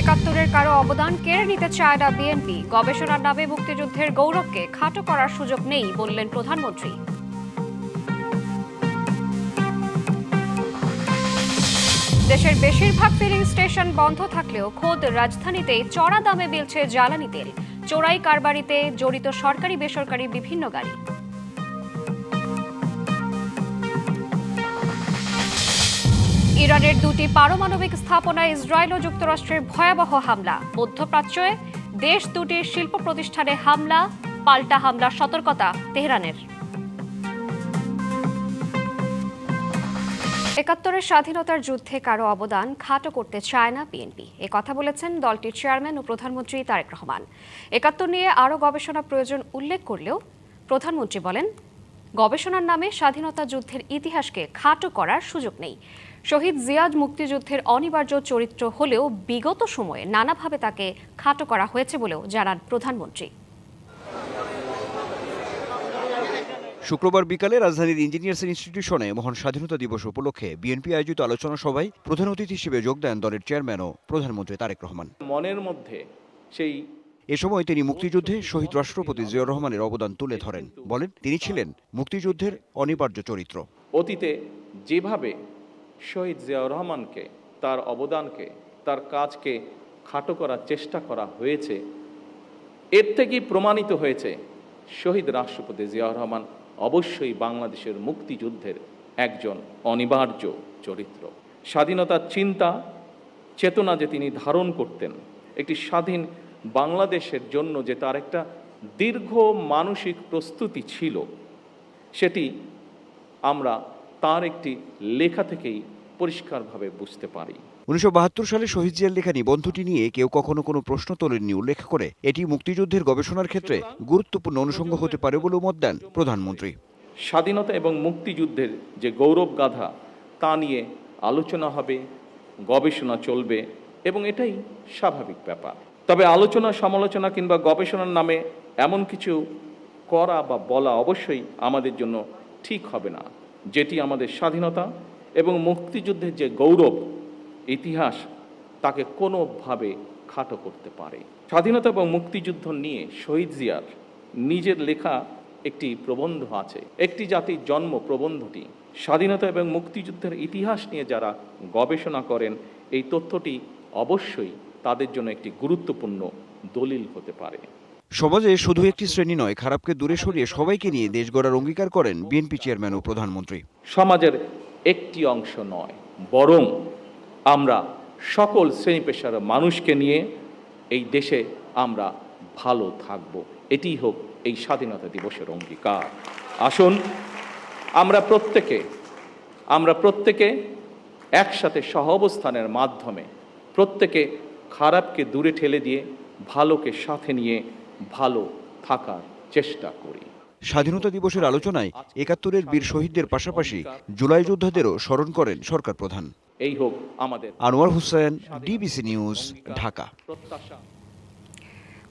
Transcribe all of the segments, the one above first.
একাত্তরের কারো অবদান কেড়ে নিতে চায় না বিএনপি। গবেষণার নামে মুক্তিযুদ্ধের গৌরবকে খাটো করার সুযোগ নেই বললেন প্রধানমন্ত্রী। দেশের বেশিরভাগ ফিলিং স্টেশন বন্ধ থাকলেও খোদ রাজধানীতেই চড়া দামে মিলছে জ্বালানি তেল। চোরাই কারবারিতে জড়িত সরকারি বেসরকারি বিভিন্ন গাড়ি। ইরানের দুটি পারমাণবিক স্থাপনায় ইসরায়েল ও যুক্তরাষ্ট্রের ভয়াবহ হামলা। মধ্যপ্রাচ্যে দেশ দুটির শিল্প প্রতিষ্ঠানে হামলা, পাল্টা হামলার সতর্কতা তেহরানের। একাত্তরের স্বাধীনতার যুদ্ধে কারো অবদান খাটো করতে চায় না বিএনপি। কথা বলেছেন দলটির চেয়ারম্যান ও প্রধানমন্ত্রী তারেক রহমান। একাত্তর নিয়ে আরও গবেষণা প্রয়োজন উল্লেখ করলেও প্রধানমন্ত্রী বলেন, গবেষণার নামে স্বাধীনতা যুদ্ধের ইতিহাসকে খাটো করার সুযোগ নেই। শহীদ জিয়াদ মুক্তিযুদ্ধের অনিবার্য চরিত্র হলেও বিগত সময়ে নানাভাবে তাকে খাটো করা হয়েছে বলেও জানান প্রধানমন্ত্রী। শুক্রবার বিকালে রাজধানীর ইঞ্জিনিয়ার্স ইনস্টিটিউশনে মহান স্বাধীনতা দিবস উপলক্ষে বিএনপি আয়োজিত আলোচনা সভায় প্রধান অতিথি হিসেবে যোগ দেন দলের চেয়ারম্যান ও প্রধানমন্ত্রী তারেক রহমান। মনের মধ্যে সেই এ সময় তিনি মুক্তিযুদ্ধে শহীদ রাষ্ট্রপতি জিয়াউর রহমানের অবদান তুলে ধরেন। বলেন, তিনি ছিলেন মুক্তিযুদ্ধের অনিবার্য চরিত্র। অতীতে যেভাবে শহীদ জিয়াউর রহমানকে, তার অবদানকে, তার কাজকে খাটো করার চেষ্টা করা হয়েছে, এর থেকেই প্রমাণিত হয়েছে শহীদ রাষ্ট্রপতি জিয়াউর রহমান অবশ্যই বাংলাদেশের মুক্তিযুদ্ধের একজন অনিবার্য চরিত্র। স্বাধীনতার চিন্তা চেতনা যে তিনি ধারণ করতেন, একটি স্বাধীন বাংলাদেশের জন্য যে তার একটা দীর্ঘ মানসিক প্রস্তুতি ছিল, সেটি আমরা তার একটি লেখা থেকেই পরিষ্কারভাবে বুঝতে পারি। 1972 সালে শহীদ জিয়ার লেখা নিবন্ধটি নিয়ে কেউ কখনো কোনো প্রশ্ন তোলেননি উল্লেখ করে এটি মুক্তিযুদ্ধের গবেষণার ক্ষেত্রে গুরুত্বপূর্ণ অনুষঙ্গ হতে পারে বলেও মত দেন প্রধানমন্ত্রী। স্বাধীনতা এবং মুক্তিযুদ্ধের যে গৌরব গাথা, তা নিয়ে আলোচনা হবে, গবেষণা চলবে এবং এটাই স্বাভাবিক ব্যাপার। তবে আলোচনা, সমালোচনা কিংবা গবেষণার নামে এমন কিছু করা বা বলা অবশ্যই আমাদের জন্য ঠিক হবে না, যেটি আমাদের স্বাধীনতা এবং মুক্তিযুদ্ধের যে গৌরব ইতিহাস, তাকে কোনোভাবে খাটো করতে পারে। স্বাধীনতা এবং মুক্তিযুদ্ধ নিয়ে শহীদ জিয়ার নিজের লেখা একটি প্রবন্ধ আছে, একটি জাতির জন্ম প্রবন্ধটি। স্বাধীনতা এবং মুক্তিযুদ্ধের ইতিহাস নিয়ে যারা গবেষণা করেন, এই তথ্যটি অবশ্যই তাদের জন্য একটি গুরুত্বপূর্ণ দলিল হতে পারে। সমাজে শুধু একটি শ্রেণী নয়, খারাপকে দূরে সরিয়ে সবাইকে নিয়ে দেশ গড়ার অঙ্গীকার করেন বিএনপি চেয়ারম্যান ও প্রধানমন্ত্রী। সমাজের একটি অংশ নয়, বরং আমরা সকল শ্রেণী পেশার মানুষকে নিয়ে এই দেশে আমরা ভালো থাকব, এটি হোক এই স্বাধীনতা দিবসের অঙ্গীকার। আসুন আমরা প্রত্যেকে একসাথে সহাবস্থানের মাধ্যমে প্রত্যেকে খারাপকে দূরে ঠেলে দিয়ে ভালোকে সাথে নিয়ে ভালো থাকার চেষ্টা করি। স্বাধীনতা দিবসের আলোচনায় একাত্তরের বীর শহীদদের পাশাপাশি জুলাই যোদ্ধাদেরও স্মরণ করেন সরকার প্রধান। এই হোক আমাদের। Anwar Hossain, DBC news, Dhaka.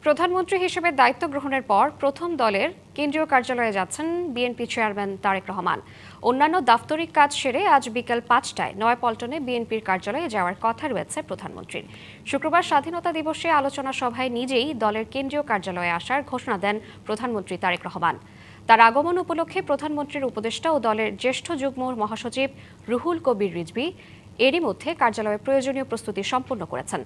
প্রধানমন্ত্রী হিসেবে দায়িত্ব গ্রহণের পর প্রথম দলের কেন্দ্রীয় কার্যালয়ে যাচ্ছেন বিএনপি চেয়ারম্যান তারেক রহমান। অন্যান্য দাপ্তরিক কাজ সেরে আজ বিকেল 5টায় নয়াপল্টনে বিএনপির কার্যালয়ে যাওয়ার কথা রয়েছে প্রধানমন্ত্রীর। শুক্রবার স্বাধীনতা দিবসে আলোচনা সভায় নিজেই দলের কেন্দ্রীয় কার্যালয়ে আসার ঘোষণা দেন প্রধানমন্ত্রী তারেক রহমান। তার আগমন উপলক্ষে প্রধানমন্ত্রীর উপদেষ্টা ও দলের জ্যেষ্ঠ যুগ্ম মহাসচিব রুহুল কবির রিজভী এরই মধ্যে কার্যালয়ে প্রয়োজনীয় প্রস্তুতি সম্পন্ন করেছেন।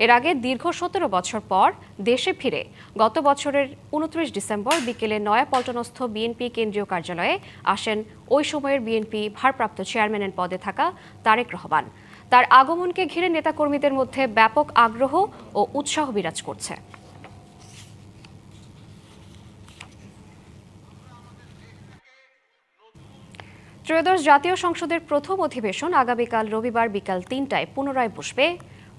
এর আগে দীর্ঘ 17 বছর পর দেশে ফিরে গত বছরের 29 ডিসেম্বর বিকেলে নয়াপল্টনস্থ বিএনপি কেন্দ্রীয় কার্যালয়ে আসেন ওই সময়ের বিএনপি ভারপ্রাপ্ত চেয়ারম্যানের পদে থাকা তারেক রহমান। তার আগমনকে ঘিরে নেতাকর্মীদের মধ্যে ব্যাপক আগ্রহ ও উৎসাহ বিরাজ করছে। ত্রয়োদশ জাতীয় সংসদের প্রথম অধিবেশন আগামীকাল রবিবার বিকাল 3টায় পুনরায় বসবে।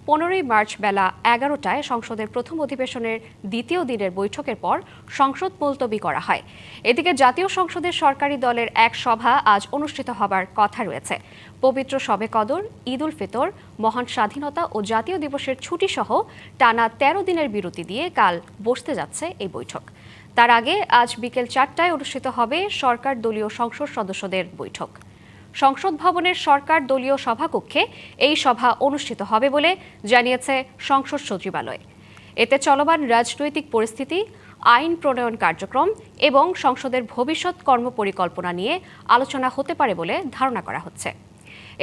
15ই মার্চ বেলা 11টায় সংসদের প্রথম অধিবেশনের দ্বিতীয় দিনের বৈঠকের পর সংসদ মুলতবি করা হয়। এদিকে জাতীয় সংসদের সরকারি দলের এক সভা আজ অনুষ্ঠিত হবার কথা রয়েছে। পবিত্র শবে কদর, ঈদ উল ফিতর, মহান স্বাধীনতা ও জাতীয় দিবসের ছুটি সহ টানা 13 দিনের বিরতি দিয়ে কাল বসতে যাচ্ছে এই বৈঠক। তার আগে আজ বিকেল 4টায় অনুষ্ঠিত হবে সরকার দলীয় সংসদ সদস্যদের বৈঠক। সংসদ ভবনের সরকার দলীয় সভাকক্ষে এই সভা অনুষ্ঠিত হবে বলে জানিয়েছে সংসদ সচিবালয়। এতে চলমান রাজনৈতিক পরিস্থিতি, আইন প্রণয়ন কার্যক্রম এবং সংসদের ভবিষ্যৎ কর্মপরিকল্পনা নিয়ে আলোচনা হতে পারে বলে ধারণা করা হচ্ছে।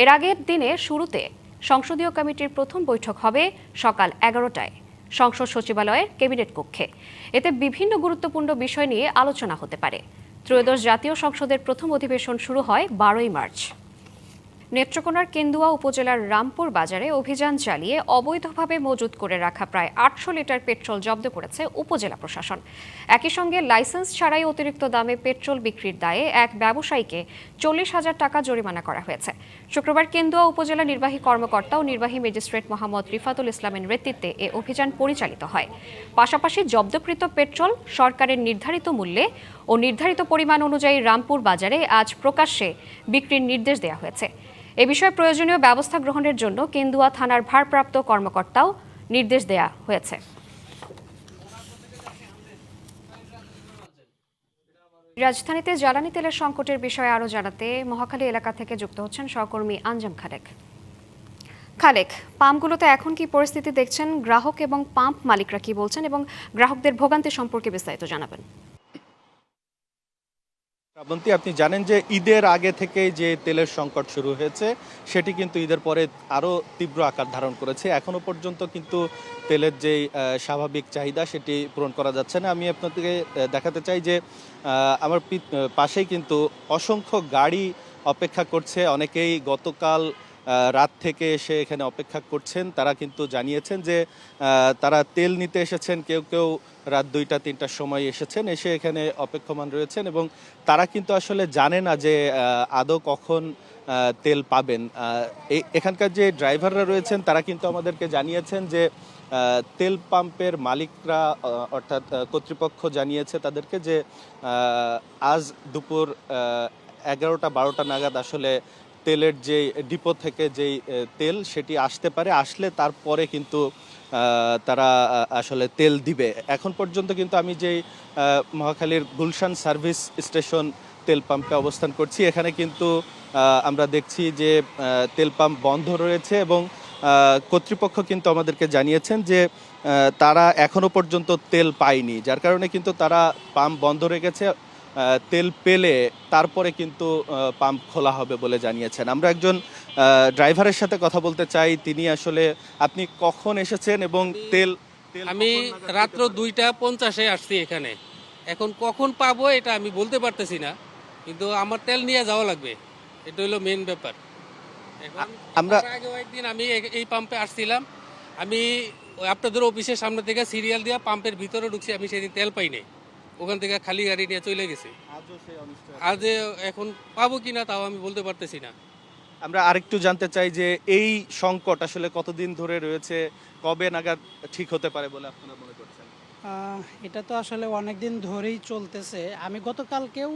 এর আগের দিনে শুরুতে সংসদীয় কমিটির প্রথম বৈঠক হবে সকাল 11টায় সংসদ সচিবালয়ের ক্যাবিনেট কক্ষে। এতে বিভিন্ন গুরুত্বপূর্ণ বিষয় নিয়ে আলোচনা হতে পারে। ত্রয়োদশ জাতীয় সংসদের প্রথম অধিবেশন শুরু হয় 12ই মার্চ। নেত্রকোনার কেন্দুয়া উপজেলার রামপুর বাজারে অভিযান চালিয়ে অবৈধভাবে মজুত করে রাখা প্রায় 800 লিটার পেট্রোল জব্দ করেছে উপজেলা প্রশাসন। একই সঙ্গে লাইসেন্স ছাড়াই অতিরিক্ত দামে পেট্রোল বিক্রির দায়ে এক ব্যবসায়ীকে 40,000 টাকা জরিমানা করা হয়েছে। শুক্রবার কেন্দুয়া উপজেলা নির্বাহী কর্মকর্তা ও নির্বাহী ম্যাজিস্ট্রেট মোহাম্মদ রিফাতুল ইসলামের নেতৃত্বে এ অভিযান পরিচালিত হয়। পাশাপাশি জব্দকৃত পেট্রোল সরকারের নির্ধারিত মূল্যে ও নির্ধারিত পরিমাণ অনুযায়ী রামপুর বাজারে আজ প্রকাশ্যে বিক্রির নির্দেশ দেওয়া হয়েছে। এ বিষয়ে প্রয়োজনীয় ব্যবস্থা গ্রহণের জন্য কেন্দুয়া থানার ভারপ্রাপ্ত কর্মকর্তাও নির্দেশ দেওয়া হয়েছে। রাজধানীতে জ্বালানি তেলের সংকটের বিষয়ে আরও জানাতে মহাখালী এলাকা থেকে যুক্ত হচ্ছেন সহকর্মী আঞ্জাম খালেক। খালেক, পাম্পগুলোতে এখন কি পরিস্থিতি দেখছেন, গ্রাহক এবং পাম্প মালিকরা কি বলছেন এবং গ্রাহকদের ভোগান্তি সম্পর্কে বিস্তারিত জানাবেন। শ্রাবন্তী, আপনি জানেন যে ঈদের আগে থেকে যে তেলের সংকট শুরু হয়েছে সেটি কিন্তু ঈদের পরে আরও তীব্র আকার ধারণ করেছে। এখনো পর্যন্ত কিন্তু তেলের যে স্বাভাবিক চাহিদা সেটি পূরণ করা যাচ্ছে না। আমি আপনাদেরকে দেখাতে চাই যে আমার পাশেই কিন্তু অসংখ্য গাড়ি অপেক্ষা করছে। অনেকেই গতকাল রাত থেকে এসে এখানে অপেক্ষা করছেন। তারা কিন্তু জানিয়েছেন যে তারা তেল নিতে এসেছেন, কেউ কেউ রাত 2টা-3টার সময় এসেছেন, এসে এখানে অপেক্ষমান রয়েছেন এবং তারা কিন্তু আসলে জানে না যে আদৌ কখন তেল পাবেন। এখানকার যে ড্রাইভাররা রয়েছেন তারা কিন্তু আমাদেরকে জানিয়েছেন যে তেল পাম্পের মালিকরা অর্থাৎ কর্তৃপক্ষ জানিয়েছে তাদেরকে যে আজ দুপুর 11টা-12টা নাগাদ আসলে তেলের যে ডিপো থেকে যেই তেল সেটি আসতে পারে, আসলে তারপরে কিন্তু তারা আসলে তেল দিবে। এখন পর্যন্ত কিন্তু আমি যেই মহাখালীর গুলশান সার্ভিস স্টেশন তেল পাম্পে অবস্থান করছি, এখানে কিন্তু আমরা দেখছি যে তেল পাম্প বন্ধ রয়েছে এবং কর্তৃপক্ষ কিন্তু আমাদেরকে জানিয়েছেন যে তারা এখনো পর্যন্ত তেল পায়নি, যার কারণে কিন্তু তারা পাম্প বন্ধ রেখেছে। তেল পেলে তারপরে কিন্তু পাম্প খোলা হবে বলে জানিয়েছেন। আমরা একজন ড্রাইভারের সাথে কথা বলতে চাই। তিনি আসলে, আপনি কখন এসেছেন এবং তেল? আমি রাত্র 2:50 আসছি এখানে। এখন কখন পাবো এটা আমি বলতে পারতেছি না, কিন্তু আমার তেল নিয়ে যাওয়া লাগবে, এটা হলো মেন ব্যাপার। আমরা আগে একদিন আমি এই পাম্পে আসছিলাম, আমি আপনাদের অফিসের সামনে থেকে সিরিয়াল দিয়ে পাম্পের ভিতরে ঢুকছি, আমি সেদিন তেল পাই নাই, ওখান থেকে খালি গাড়ি নিয়ে চলে গেছি। আজ এখন পাবো কিনা তাও আমি বলতে পারতেছি না। আমরা আরেকটু জানতে চাই যে এই সংকট আসলে কতদিন ধরে রয়েছে, কবে নাগাদ ঠিক হতে পারে বলে আপনারা মনে করছেন? এটা তো আসলে অনেক দিন ধরেই চলতেছে। আমি গতকালকেও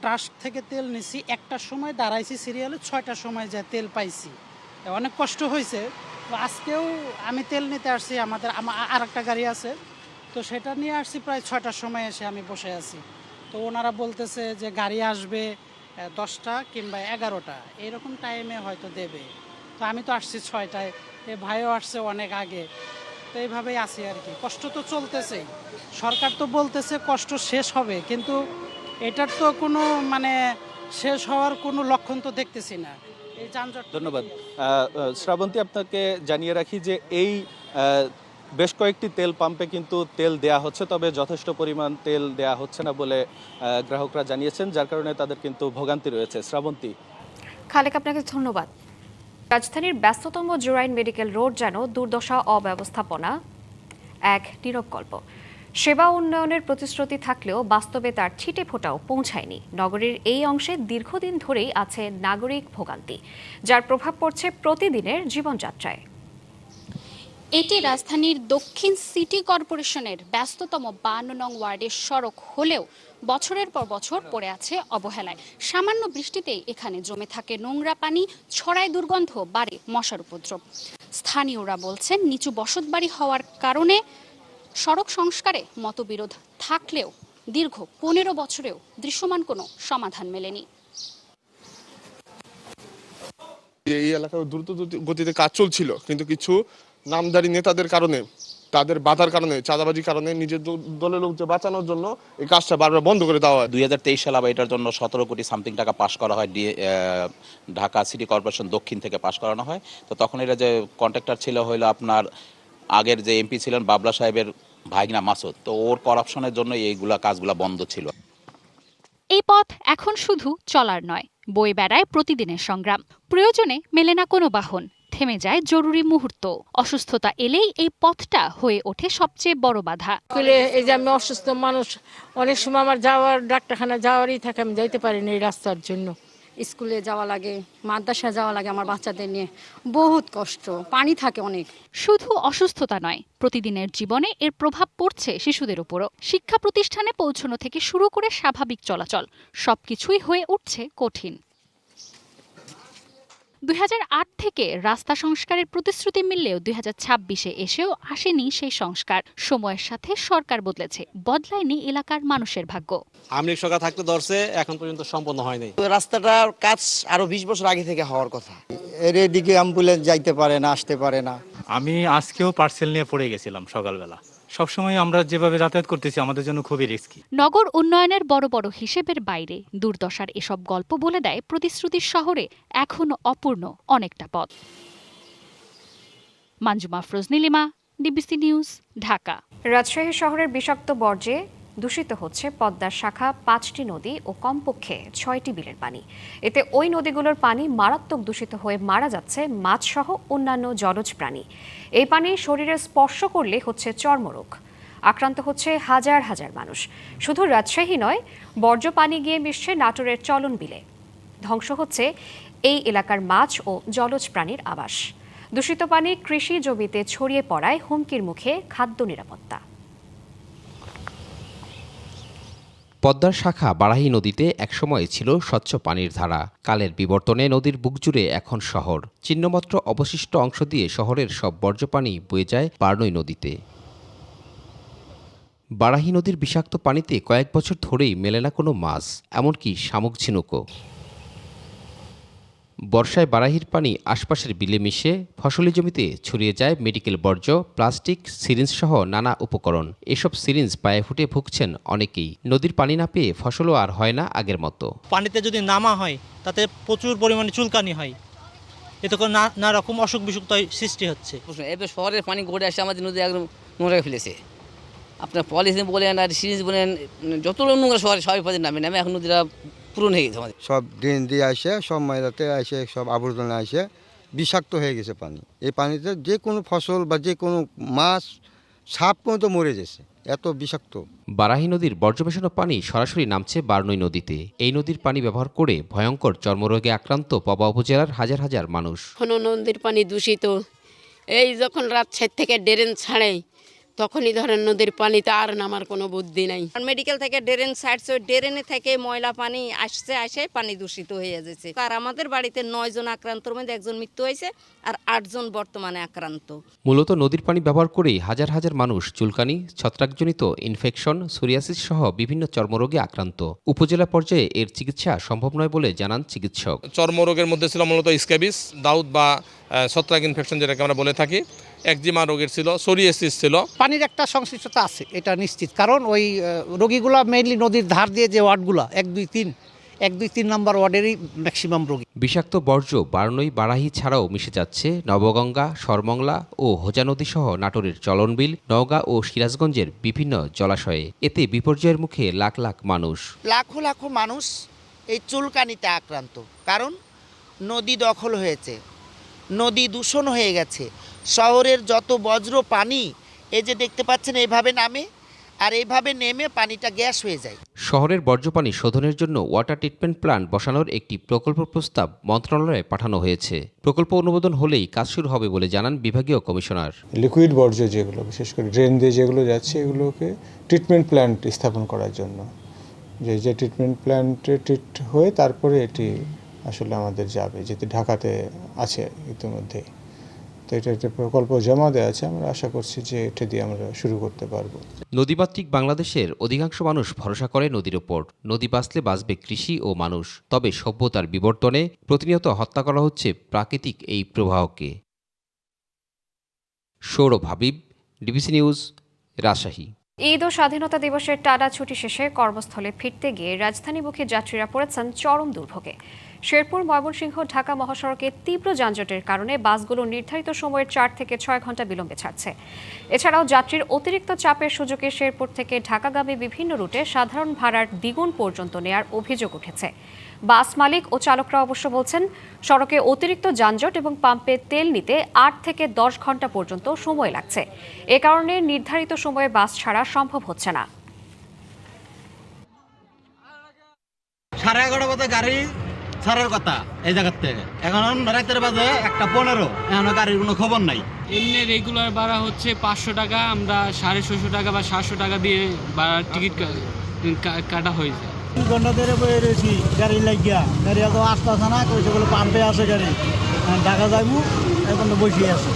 ট্রাস্ট থেকে তেল নিছি, 1টার সময় দাঁড়াইছি সিরিয়ালে, 6টার সময় যা তেল পাইছি, অনেক কষ্ট হয়েছে। আজকেও আমি তেল নিতে আসছি, আমার আরেকটা গাড়ি আছে, তো সেটা নিয়ে আসছি, প্রায় 6টার সময় এসে আমি বসে আছি। তো ওনারা বলতেছে যে গাড়ি আসবে 10টা কিংবা 11টা এরকম টাইমে হয়তো দেবে। তো আমি তো আসছি 6টায়, এ ভাইও আসছে অনেক আগে, তো এইভাবেই আছি আর কি। কষ্ট তো চলতেছেই, সরকার তো বলতেছে কষ্ট শেষ হবে, কিন্তু এটার তো কোনো শেষ হওয়ার কোনো লক্ষণ তো দেখতেছি না এই যানজট। ধন্যবাদ শ্রাবন্তী। আপনাকে জানিয়ে রাখি যে এই বেশ কয়েকটি তেল পাম্পে কিন্তু তেল দেয়া হচ্ছে, তবে যথেষ্ট পরিমাণ তেল দেয়া হচ্ছে না বলে গ্রাহকরা জানিয়েছেন, যার কারণে তাদের কিন্তু ভোগান্তি রয়েছে। শ্রাবন্তী। খালেক, আপনাকে ধন্যবাদ। রাজধানীর ব্যস্ততম জুরাইন মেডিকেল রোড যেন দুর্দশা, অব্যবস্থাপনা এক নীরব গল্প। সেবা উন্নয়নের প্রতিশ্রুতি থাকলেও বাস্তবে তার ছিটে ফোঁটাও পৌঁছায়নি। নগরীর এই অংশে দীর্ঘদিন ধরেই আছে নাগরিক ভোগান্তি, যার প্রভাব পড়ছে প্রতিদিনের জীবনযাত্রায়। এটি রাজধানীর দক্ষিণ সিটি কর্পোরেশনের ব্যস্ততম 52 নং ওয়ার্ডের সড়ক হলেও বছরের পর বছর পড়ে আছে অবহেলায়। সামান্য বৃষ্টিতেই এখানে জমে থাকে নোংরা পানি, ছড়ায় দুর্গন্ধ, বাড়ে মশার উপদ্রব। স্থানীয়রা বলছেন নিচু বসতবাড়ি হওয়ার কারণে সড়ক সংস্কারে মতবিরোধ থাকলেও দীর্ঘ 15 বছরেও দৃশ্যমান কোনো সমাধান মেলেনি। এই এলাকায় দ্রুত গতিতে কাজ চলছিল, কিন্তু কিছু নামধারী নেতাদের কারণে, তাদের বাধার কারণে, চাঁদাবাজির কারণে নিজের দলের লোককে বাঁচানোর জন্য এই কাজটা বারবার বন্ধ করে দেওয়া হয়। 2023 সালে আবার এটার জন্য 17 কোটি সামথিং টাকা পাস করা হয়, ঢাকা সিটি কর্পোরেশন দক্ষিণ থেকে পাস করানো হয়। তো তখন এটা যে কন্ট্রাক্টর ছিল হইলো আপনার আগের যে এমপি ছিলেন বাবলা সাহেবের ভাইগনা মাসুদ, তো ওর করাপশনের জন্য এইগুলা কাজগুলা বন্ধ ছিল। এই পথ এখন শুধু চলার নয়, বয়ে বেড়ায় প্রতিদিনের সংগ্রাম। প্রয়োজনে মেলে না কোনো বাহন, থেমে যায় জরুরি মুহূর্ত। অসুস্থতা এলেই এই পথটা হয়ে ওঠে সবচেয়ে বড় বাধা। এই যে আমি অসুস্থ মানুষ, অনেক সময় আমার ডাক্তারখানা যাওয়ারই থাকে, আমি যাইতে পারি না এই রাস্তার জন্য। স্কুলে যাওয়া লাগে, মাদ্রাসা যাওয়া লাগে আমার বাচ্চাদের নিয়ে, বহুত কষ্ট, পানি থাকে অনেক। শুধু অসুস্থতা নয়, প্রতিদিনের জীবনে এর প্রভাব পড়ছে শিশুদের উপরও। শিক্ষা প্রতিষ্ঠানে পৌঁছানো থেকে শুরু করে স্বাভাবিক চলাচল সবকিছুই হয়ে উঠছে কঠিন। 2008 থেকে রাস্তা সংস্কারের প্রতিশ্রুতি মিললেও 2026-এ এসেও আসেনি সেই সংস্কার। সময়ের সাথে সরকার বদলেছে, বদলায়নি এলাকার মানুষের ভাগ্য। আওয়ামী লীগ সরকার থাকতে ধরছে, এখন পর্যন্ত সম্পন্ন হয়নি। রাস্তাটার কাজ আরো 20 বছর আগে থেকে হওয়ার কথা। এর এদিকে অ্যাম্বুলেন্স যাইতে পারে না, আসতে পারে না। আমি আজকেও পার্সেল নিয়ে পড়ে গেছিলাম সকালবেলা। সবসময় আমরা যেভাবে যাতায়াত করতেছি আমাদের জন্য খুবই রিস্কি। নগর উন্নয়নের বড় বড় হিসেবের বাইরে দুর্দশার এসব গল্প বলে দেয় প্রতিশ্রুতির শহরে এখনো অপূর্ণ অনেকটা পথ। Manjuma Afroz Nilima, DBC news, Dhaka. রাজশাহী শহরের বিষাক্ত বর্জ্যে দূষিত হচ্ছে পদ্মার শাখা 5টি নদী ও কমপক্ষে 6টি বিলের পানি। এতে ওই নদীগুলোর পানি মারাত্মক দূষিত হয়ে মারা যাচ্ছে মাছসহ অন্যান্য জলজ প্রাণী। এই পানি শরীরে স্পর্শ করলে হচ্ছে চর্মরোগ, আক্রান্ত হচ্ছে হাজার হাজার মানুষ। শুধু রাজশাহী নয়, বর্জ্য পানি গিয়ে মিশছে নাটোরের চলন বিলে। ধ্বংস হচ্ছে এই এলাকার মাছ ও জলজ প্রাণীর আবাস। দূষিত পানি কৃষি জমিতে ছড়িয়ে পড়ায় হুমকির মুখে খাদ্য নিরাপত্তা। পদ্মার শাখা বারাহী নদীতে একসময় ছিল স্বচ্ছ পানির ধারা। কালের বিবর্তনে নদীর বুক জুড়ে এখন শহর। চিহ্নমাত্র অবশিষ্ট অংশ দিয়ে শহরের সব বর্জ্য পানি বয়ে যায় বার্নই নদীতে। বারাহী নদীর বিষাক্ত পানিতে কয়েক বছর ধরেই মেলে না কোনো মাছ, এমনকি শামুক ঝিনুকও। বর্ষায় বারাহির পানি আশপাশের বিলে মিশে ফসলি জমিতে ছড়িয়ে যায় মেডিকেল বর্জ্য, প্লাস্টিক, সিরিঞ্জ সহ নানা উপকরণ। এসব সিরিঞ্জ পায়ে ফুটে ভুগছেন অনেকেই। নদীর পানি না পেয়ে ফসলও আর হয় না আগের মতো। পানিতে যদি নামা হয় তাতে প্রচুর পরিমাণে চুলকানি হয়, এতে করে নানা রকম অসুখ বিসুখ সৃষ্টি হচ্ছে। এবার শহরের পানি গড়ে আসে আমাদের নদী একদম নোংরা ফেলেছে। আপনার পলিথিন বলেন আর সিরিঞ্জ বলেন, যতগুলো নোংরা শহরে সবাই পাতে নামে এখন নদীরা পূরণ হয়ে গেছে। সব ড্রেন দিয়ে আসে, সব ময়লাতে আসে, সব আবর্জনা আসে, বিষাক্ত হয়ে গেছে পানি। এই পানিতে যে কোনো ফসল বা যে কোনো মাছ, সাপ পর্যন্ত মরে গেছে, এত বিষাক্ত। বারাহী নদীর বর্জ্য মেশানো পানি সরাসরি নামছে বার্নই নদীতে। এই নদীর পানি ব্যবহার করে ভয়ঙ্কর চর্মরোগে আক্রান্ত পবা উপজেলার হাজার হাজার মানুষ। নদীর পানি দূষিত, এই যখন রাত 6 থেকে ড্রেন ছাড়ে তখনই ধরেন নদীর পানিতে আর নামার কোনো বুদ্ধি নাই। মেডিকেল থেকে ড্রেন ছাড়ছে, ড্রেনে থেকে ময়লা পানি আসে পানি দূষিত হয়ে যাচ্ছে। আর আমাদের বাড়িতে 9 জন আক্রান্তর মধ্যে 1 জন মৃত্যু হয়েছে আর 8 জন বর্তমানে আক্রান্ত। মূলত নদীর পানি ব্যবহার করেই হাজার হাজার মানুষ চুলকানি, ছত্রাকজনিত ইনফেকশন, সোরিয়াসিস সহ বিভিন্ন চর্মরোগে আক্রান্ত। উপজেলা পর্যায়ে এর চিকিৎসা সম্ভব নয় বলে জানান চিকিৎসক। চর্মরোগের মধ্যে ছিল মূলত স্ক্যাবিস, দাউদ বা ছত্রাক ইনফেকশন যেটাকে আমরা বলে থাকি, একজিমা রোগের ছিল, সোরিয়াসিস ছিল। পানির একটা সংশ্লিষ্টতা আছে, এটা নিশ্চিত। কারণ ওই রোগীগুলা মেইনলি নদীর ধার দিয়ে যে ওয়ার্ডগুলা 1, 2, 3 নম্বর ওয়ার্ডেরই ম্যাক্সিমাম রোগী। বিষাক্ত বর্জ্য বার্নই বারাহী ছাড়াও মিশে যাচ্ছে নবগঙ্গা, সরমংলা ও হোজা নদী সহ নাটোরের চলনবিল, নওগাঁ ও সিরাজগঞ্জের বিভিন্ন জলাশয়ে। এতে বিপর্যয়ের মুখে লাখ লাখ মানুষ। লাখো লাখো মানুষ এই চুলকানিতে আক্রান্ত। কারণ নদী দখল হয়েছে, নদী দূষণ হয়ে গেছে। শহরের যত বজ্র পানি এই যে দেখতে পাচ্ছেন এইভাবে নামে, আর এইভাবে নেমে পানিটা গ্যাস হয়ে যায়। শহরের বর্জ্য পানি শোধনের জন্য ওয়াটার ট্রিটমেন্ট প্ল্যান্ট বসানোর একটি প্রকল্প প্রস্তাব মন্ত্রণালয়ে পাঠানো হয়েছে। প্রকল্প অনুমোদন হলেই কাজ শুরু হবে বলে জানান বিভাগীয় কমিশনার। লিকুইড বর্জ্য যেগুলো বিশেষ করে ড্রেন দিয়ে যেগুলো যাচ্ছে, এগুলোকে ট্রিটমেন্ট প্ল্যান্ট স্থাপন করার জন্য, যে ট্রিটমেন্ট প্ল্যান্টে ট্রিট হয়ে তারপরে এটি আসলে আমাদের যাবে, যেটি ঢাকাতে আছে ইতিমধ্যে। তো এটা একটা প্রকল্প জমা দেওয়া আছে, আমরা আশা করছি যে এটা দিয়ে আমরা শুরু করতে পারবো। নদীমাতৃক বাংলাদেশের অধিকাংশ মানুষ ভরসা করে নদীর ওপর। নদী বাঁচলে বাঁচবে কৃষি ও মানুষ। তবে সভ্যতার বিবর্তনে প্রতিনিয়ত হত্যা করা হচ্ছে প্রাকৃতিক এই প্রবাহকে। Sourav Habib, DBC news, Rajshahi. ঈদ ও স্বাধীনতা দিবসের টানা ছুটি শেষে কর্মস্থলে ফিরতে গিয়ে রাজধানীমুখী যাত্রীরা পড়েছেন চরম দুর্ভোগে। শেরপুর ময়মনসিংহ ঢাকা মহাসড়কে তীব্র যানজটের কারণে বাসগুলো নির্ধারিত সময়ের 4 থেকে 6 ঘন্টা বিলম্বে ছাড়ছে। এছাড়াও যাত্রীর অতিরিক্ত চাপের সুযোগে শেরপুর থেকে ঢাকাগামী বিভিন্ন রুটে সাধারণ ভাড়ার দ্বিগুণ পর্যন্ত নেয়ার অভিযোগ উঠেছে। বাস মালিক ও চালকরা অবশ্য বলছেন, সড়কে অতিরিক্ত যানজট এবং পাম্পে তেল নিতে 8 থেকে 10 ঘন্টা পর্যন্ত সময় লাগছে। এ কারণে নির্ধারিত সময়ে বাস ছাড়া সম্ভব হচ্ছে না। 11:30 বাজে গাড়ি ছাড়ার কথা এই জায়গার থেকে, এখন রাতের বাজে 1:15, এখন গাড়ির কোনো খবর নাই। এমনি রেগুলার ভাড়া হচ্ছে 500 টাকা, আমরা 650 টাকা বা 700 টাকা দিয়ে ভাড়ার টিকিট কাটা হয়েছে। 2 ঘন্টা ধরে বয়ে রয়েছি গাড়ি লাগিয়া, গাড়ি এত আসতেছে না, কইছে বলে পাম্পে আছে গাড়ি, ঢাকা যাইমু এখন বসে আছে।